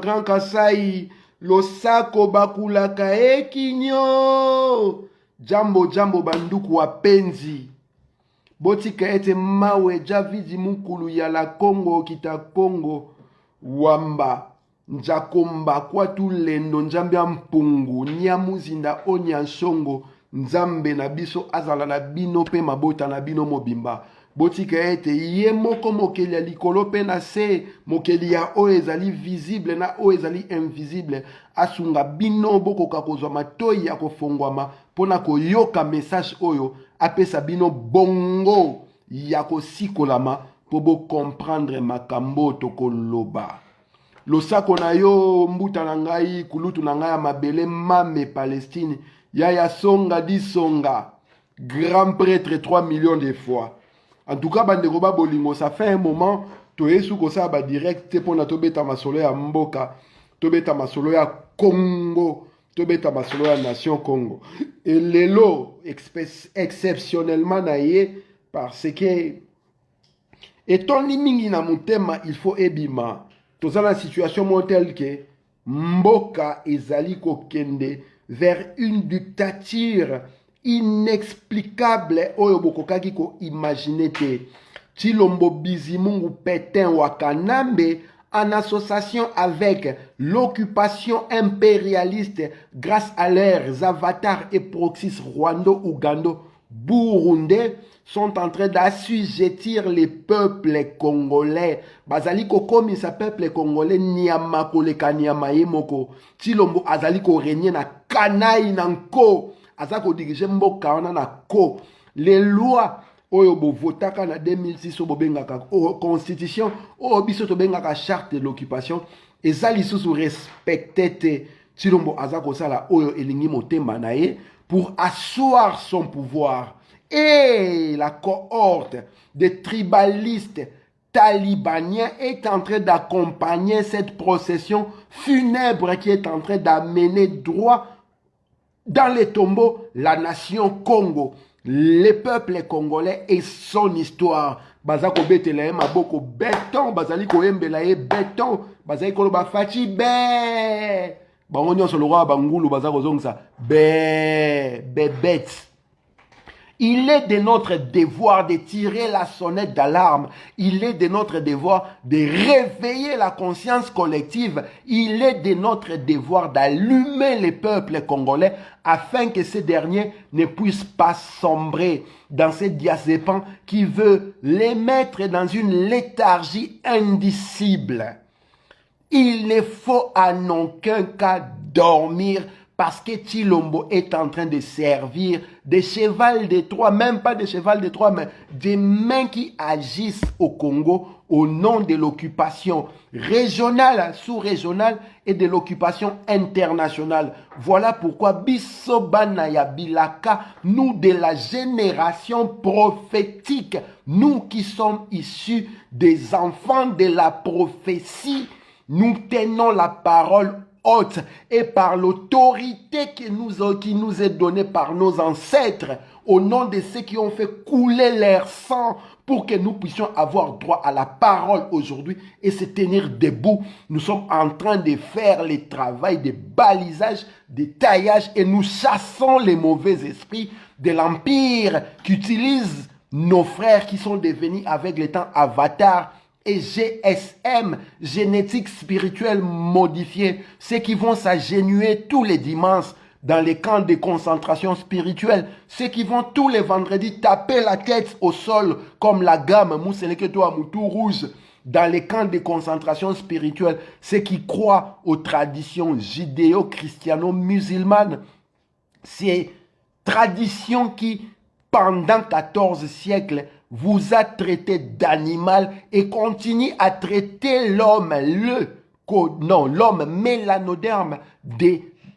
Grand Kasai, Losako Bakulaka Ekinyo. Jambo jambo banduku wapenzi. Botika ete mawe javidi mukulu ya la Congo kita Congo. Wamba. Njakomba kwa tulendo njambia mpungu. Nyamuzinda onyansongo. Nzambe na biso azala na bino pe mabota na bino mobimba. Botika ete ye moko mokeli ya likolo pe na se mokeli ya oyo ezali visible na oyo ezali invisible asunga bino bokoka kozwa matoi ya kofongwama mpona koyoka message oyo apesa bino bongo ya kosikolama po bocomprendre makambo tokoloba. Losako na yo mbuta na ngai kulutu na ngai ya mabele mame Palestine ya songa di songa grand prêtre 3 millions de fois. En tout cas, bande roba bolingo, ça fait un moment, to yesu ko sa ba direct pour na to beta masolo ya mboka, to beta masolo ya Congo, to beta masolo ya nation Congo. Et lelo exceptionnellement naie parce que étant mingi na mutema, il faut ebima. To za la situation telle que mboka ezali ko kende vers une dictature inexplicable oyo bokokaki ko imaginer te. Chilombo Bizimungu Pétain Wakanambe en association avec l'occupation impérialiste grâce à leurs avatars et proxys rwando-ougando burundais sont en train d'assujettir les peuples congolais. Bazali ko komi sa peuple congolais nyama koleka nyama yemoko. Chilombo azali ko régner na kanai nanko. Azako dirige mboka wana na ko. Les lois oyo bo votaka na 2006 obo bengaka constitution oyo biso to bengaka charte de l'occupation ezali susu respecté te. Chilombo azako sala oyo elingi motema na ye pour asseoir son pouvoir. Et la cohorte des tribalistes talibaniens est en train d'accompagner cette procession funèbre qui est en train d'amener droit dans les tombeaux la nation Congo, les peuples congolais et son histoire. Bazako betela ye maboko béton, bazali ko embela ye béton, bazali ko ba fachi be. Bango nyonso lo roi bangulu bazako zongsa be bête. Il est de notre devoir de tirer la sonnette d'alarme. Il est de notre devoir de réveiller la conscience collective. Il est de notre devoir d'allumer les peuples congolais afin que ces derniers ne puissent pas sombrer dans ces diazépans qui veut les mettre dans une léthargie indicible. Il ne faut en aucun cas dormir parce que Chilombo est en train de servir des chevals de Troie, même pas des chevals de Troie, mais des mains qui agissent au Congo au nom de l'occupation régionale, sous-régionale et de l'occupation internationale. Voilà pourquoi Bissobana Yabilaka, nous de la génération prophétique, nous qui sommes issus des enfants de la prophétie, nous tenons la parole haute et par l'autorité qui nous est donnée par nos ancêtres, au nom de ceux qui ont fait couler leur sang pour que nous puissions avoir droit à la parole aujourd'hui et se tenir debout. Nous sommes en train de faire le travail de balisage, de taillage et nous chassons les mauvais esprits de l'empire qui utilisent nos frères qui sont devenus avec le temps avatars et GSM, génétique spirituelle modifiée, ceux qui vont s'agenouiller tous les dimanches dans les camps de concentration spirituelle, ceux qui vont tous les vendredis taper la tête au sol comme la gamme Mousseleketo Amoutou rouge dans les camps de concentration spirituelle, ceux qui croient aux traditions judéo-christiano-musulmanes, ces traditions qui, pendant 14 siècles, vous a traité d'animal et continue à traiter l'homme, l'homme mélanoderme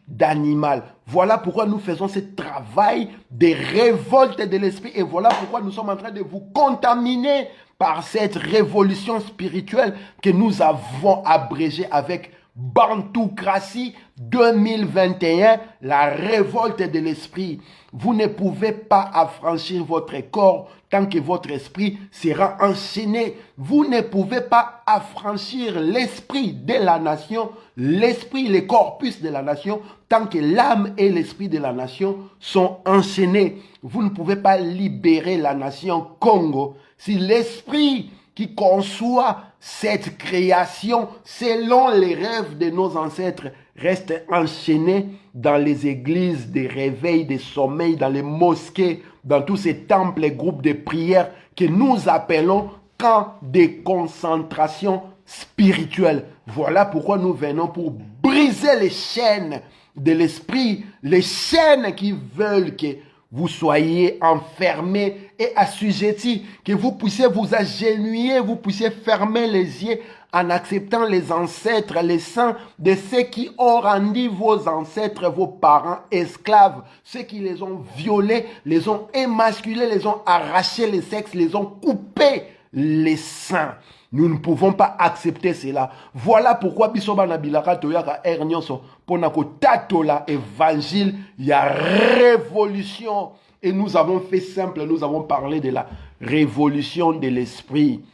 d'animal. Voilà pourquoi nous faisons ce travail de révolte de l'esprit et voilà pourquoi nous sommes en train de vous contaminer par cette révolution spirituelle que nous avons abrégée avec Bantoocratie 2021, la révolte de l'esprit. Vous ne pouvez pas affranchir votre corps tant que votre esprit sera enchaîné. Vous ne pouvez pas affranchir l'esprit de la nation, l'esprit, le corpus de la nation, tant que l'âme et l'esprit de la nation sont enchaînés. Vous ne pouvez pas libérer la nation Congo si l'esprit qui conçoit cette création selon les rêves de nos ancêtres reste enchaîné dans les églises des réveils, des sommeils, dans les mosquées, dans tous ces temples et groupes de prière que nous appelons camps de concentration spirituelle. Voilà pourquoi nous venons pour briser les chaînes de l'esprit, les chaînes qui veulent que vous soyez enfermés et assujettis, que vous puissiez vous agenouiller, vous puissiez fermer les yeux en acceptant les ancêtres, les saints de ceux qui ont rendu vos ancêtres, vos parents esclaves, ceux qui les ont violés, les ont émasculés, les ont arrachés les sexes, les ont coupés les seins. Nous ne pouvons pas accepter cela. Voilà pourquoi bisoba na bilaka toyaka ernyoso pona ko tatola évangile, il y a révolution. Et nous avons fait simple, nous avons parlé de la révolution de l'esprit.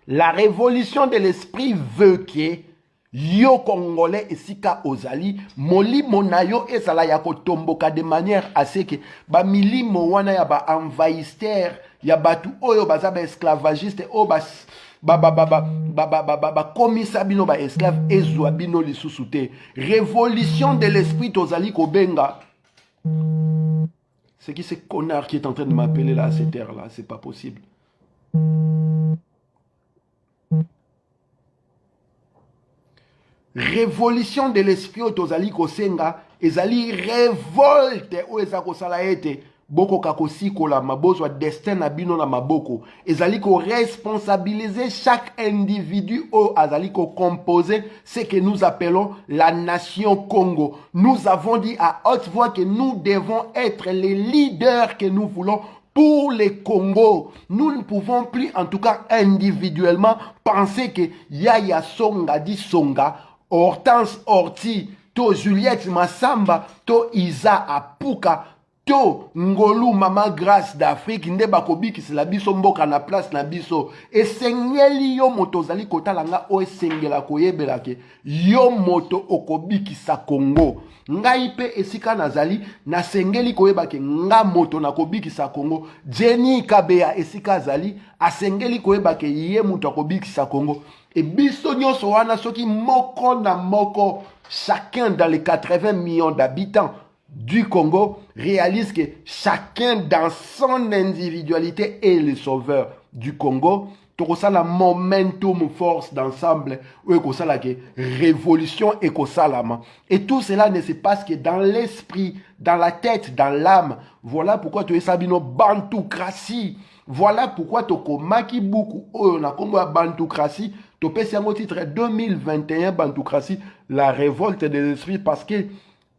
La révolution de l'esprit veut que yo Congolais esika ozali molimo na yo ezala ya kotomboka de manière à ce que ba milimo wana ya ba envahisseur ya batu oyo baza ba esclavagiste o komisa bino ba esclave ezwa bino lisusu te. Révolution de l'esprit tozali kobenga. C'est qui ce connard qui est en train de m'appeler là à cette heure là, c'est pas possible. Révolution de l'esprit tozali kosenga ezali révolte o ezako sala ete boko kakosiko la mabozo destin na bino na maboko ezali ko responsabiliser chaque individu o azali ko composer ce que nous appelons la nation Congo. Nous avons dit à haute voix que nous devons être les leaders que nous voulons pour les Congo. Nous ne pouvons plus, en tout cas individuellement, penser que Yaya Songa dit Songa, Hortense Horti, to Juliette Massamba, to Isa Apuka, to Ngolu Mama Grâce d'Afrique, ndeba kobiki c'est la biso mboka na place na biso. Et sengeli yo moto zali kotalanga o sengela koyebela ke yo moto okobiki sa Congo. Ngai pe esika nazali na sengeli koyeba ke nga moto na kobiki sa Congo. Jenny Kabea esika zali asengeli koyeba ke ye moto akobiki sa Congo. Et biso nyonso wana soki moko na moko, chacun dans les 80 millions d'habitants du Congo réalise que chacun dans son individualité est le sauveur du Congo. Tokosala momentum force d'ensemble ou ekosala que révolution ekosalama. Et tout cela ne se passe que dans l'esprit, dans la tête, dans l'âme. Voilà pourquoi tu es sabino bantoukration. Voilà pourquoi tokomaki beaucoup on a Congo bantoukration. Topesi yango titre 2021 bantoukration, la révolte de l'esprit, parce que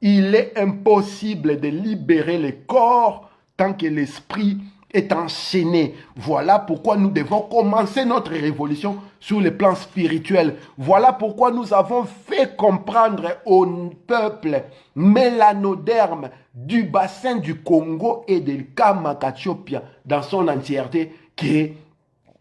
il est impossible de libérer le corps tant que l'esprit est enchaîné. Voilà pourquoi nous devons commencer notre révolution sur le plan spirituel. Voilà pourquoi nous avons fait comprendre au peuple mélanoderme du bassin du Congo et de Kamakatiopia dans son entièreté que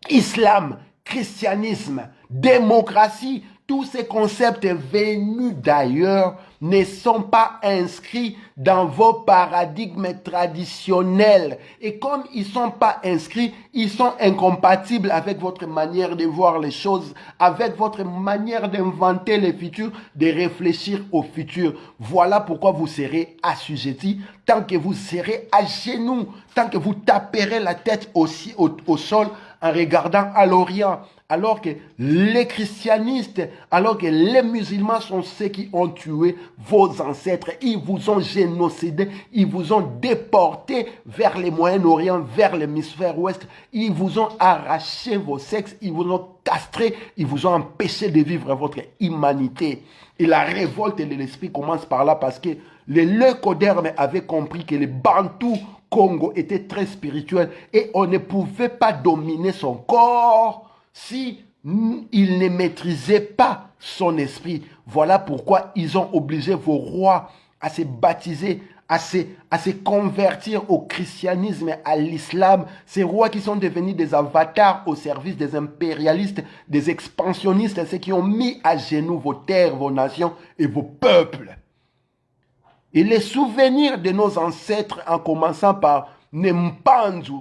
islam, christianisme, démocratie, tous ces concepts venus d'ailleurs ne sont pas inscrits dans vos paradigmes traditionnels. Et comme ils ne sont pas inscrits, ils sont incompatibles avec votre manière de voir les choses, avec votre manière d'inventer le futur, de réfléchir au futur. Voilà pourquoi vous serez assujettis tant que vous serez à genoux, tant que vous taperez la tête aussi au sol en regardant à l'Orient. Alors que les christianistes, alors que les musulmans sont ceux qui ont tué vos ancêtres, ils vous ont génocidé, ils vous ont déporté vers le Moyen-Orient, vers l'hémisphère ouest, ils vous ont arraché vos sexes, ils vous ont castré, ils vous ont empêché de vivre votre humanité. Et la révolte de l'esprit commence par là parce que les leucodermes avaient compris que les Bantous Congo était très spirituel et on ne pouvait pas dominer son corps si il ne maîtrisait pas son esprit. Voilà pourquoi ils ont obligé vos rois à se baptiser, à se convertir au christianisme et à l'islam. Ces rois qui sont devenus des avatars au service des impérialistes, des expansionnistes, ceux qui ont mis à genoux vos terres, vos nations et vos peuples. Et les souvenirs de nos ancêtres, en commençant par Nempanzu,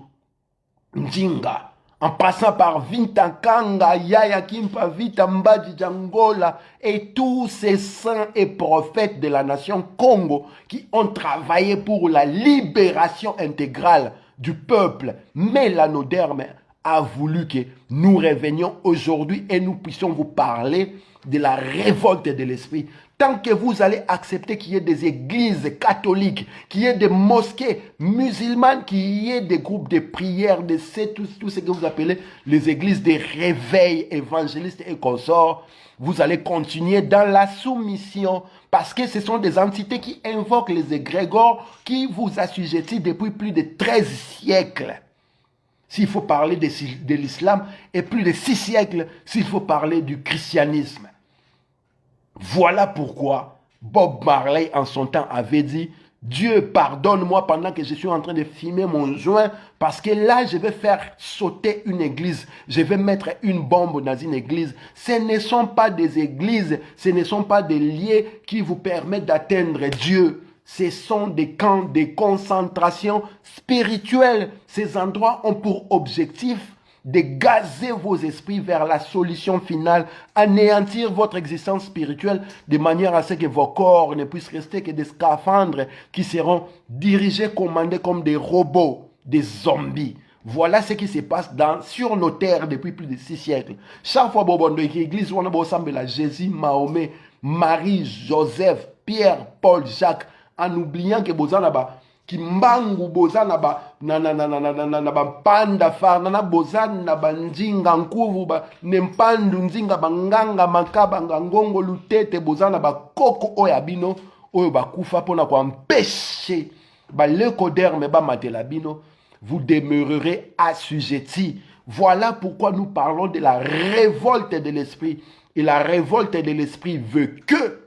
Ndinga, en passant par Vintankanga, Yaya Kimpa, Vita Mbadji Djangola et tous ces saints et prophètes de la nation Congo qui ont travaillé pour la libération intégrale du peuple mélanoderme a voulu que nous revenions aujourd'hui et nous puissions vous parler de la révolte de l'esprit. Tant que vous allez accepter qu'il y ait des églises catholiques, qu'il y ait des mosquées musulmanes, qu'il y ait des groupes de prière, tout ce que vous appelez les églises de réveil évangélistes et consorts, vous allez continuer dans la soumission parce que ce sont des entités qui invoquent les égrégores qui vous assujettissent depuis plus de 13 siècles. S'il faut parler de l'islam, et plus de 6 siècles s'il faut parler du christianisme. Voilà pourquoi Bob Marley en son temps avait dit « Dieu pardonne-moi pendant que je suis en train de fumer mon joint parce que là je vais faire sauter une église, je vais mettre une bombe dans une église. » Ce ne sont pas des églises, ce ne sont pas des lieux qui vous permettent d'atteindre Dieu. Ce sont des camps de concentration spirituelle. Ces endroits ont pour objectif de gazer vos esprits vers la solution finale, anéantir votre existence spirituelle de manière à ce que vos corps ne puissent rester que des scaphandres qui seront dirigés, commandés comme des robots, des zombies. Voilà ce qui se passe sur nos terres depuis plus de 6 siècles. Chaque fois que l'église, on a Jésus, Mahomet, Marie, Joseph, Pierre, Paul, Jacques, en oubliant que Bozanaba, qui mbangu Bozanaba, na panda far, na Bozanaba, Ndinga, Nkuvu, Nempandu, Ndinga, Banganga, Makaba, Ngangongo, Lutete, Bozanaba, Koko, Oyabino, Oyoba Kufa, pour empêcher, l'écoderme, Matelabino, vous demeurerez assujettis. Voilà pourquoi nous parlons de la révolte de l'esprit. Et la révolte de l'esprit veut que,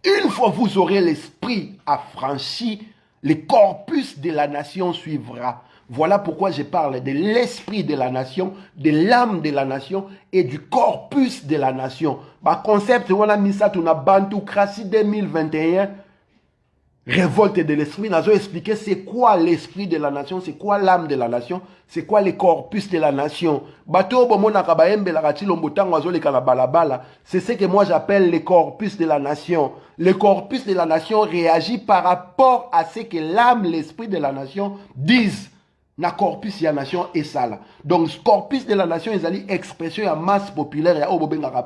une fois vous aurez l'esprit affranchi, le corpus de la nation suivra. Voilà pourquoi je parle de l'esprit de la nation, de l'âme de la nation et du corpus de la nation. Bah, concept, on a mis ça dans la Bantoukratie 2021. Révolte de l'esprit, nous avons expliqué c'est quoi l'esprit de la nation, c'est quoi l'âme de la nation, c'est quoi le corpus de la nation. C'est ce que moi j'appelle le corpus de la nation. Le corpus de la nation réagit par rapport à ce que l'âme, l'esprit de la nation disent. Na corpus de la nation est ça là. Donc corpus de la nation est une expression de masse populaire et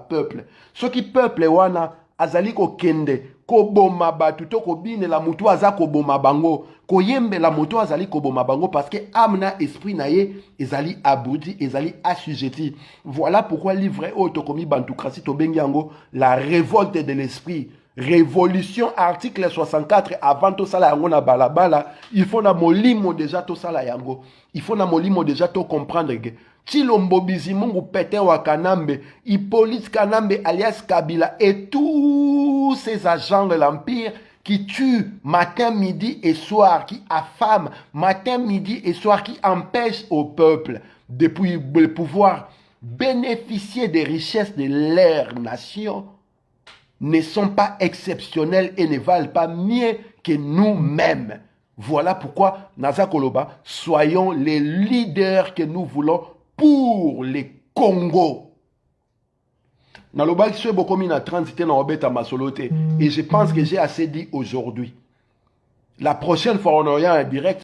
peuple. Ce qui peuple wana azali ko kende ko boma batu to ko bine la mutu aza ko boma bango ko yembe la mutu azali ko boma bango parce que amna esprit na ye ezali aboudi ezali assujetti. Voilà pourquoi livre auto komi Bantoukratie to bengi yango la révolte de l'esprit. Révolution article 64 avant tout ça la yango na balabala, il faut na molimo déjà tout ça la yango. Il faut na molimo déjà to comprendre que Chilombo Bizimungu Pétain Wakanambe, Hippolyte Kanambe alias Kabila et tous ces agents de l'Empire qui tuent matin, midi et soir, qui affament matin, midi et soir, qui empêchent au peuple de pouvoir bénéficier des richesses de leur nation, ne sont pas exceptionnels et ne valent pas mieux que nous-mêmes. Voilà pourquoi, Naza Koloba, soyons les leaders que nous voulons pour les Congo. Naloba qui soit beaucoup mis na transité na obeta masolote et je pense que j'ai assez dit aujourd'hui. La prochaine fois on aura un direct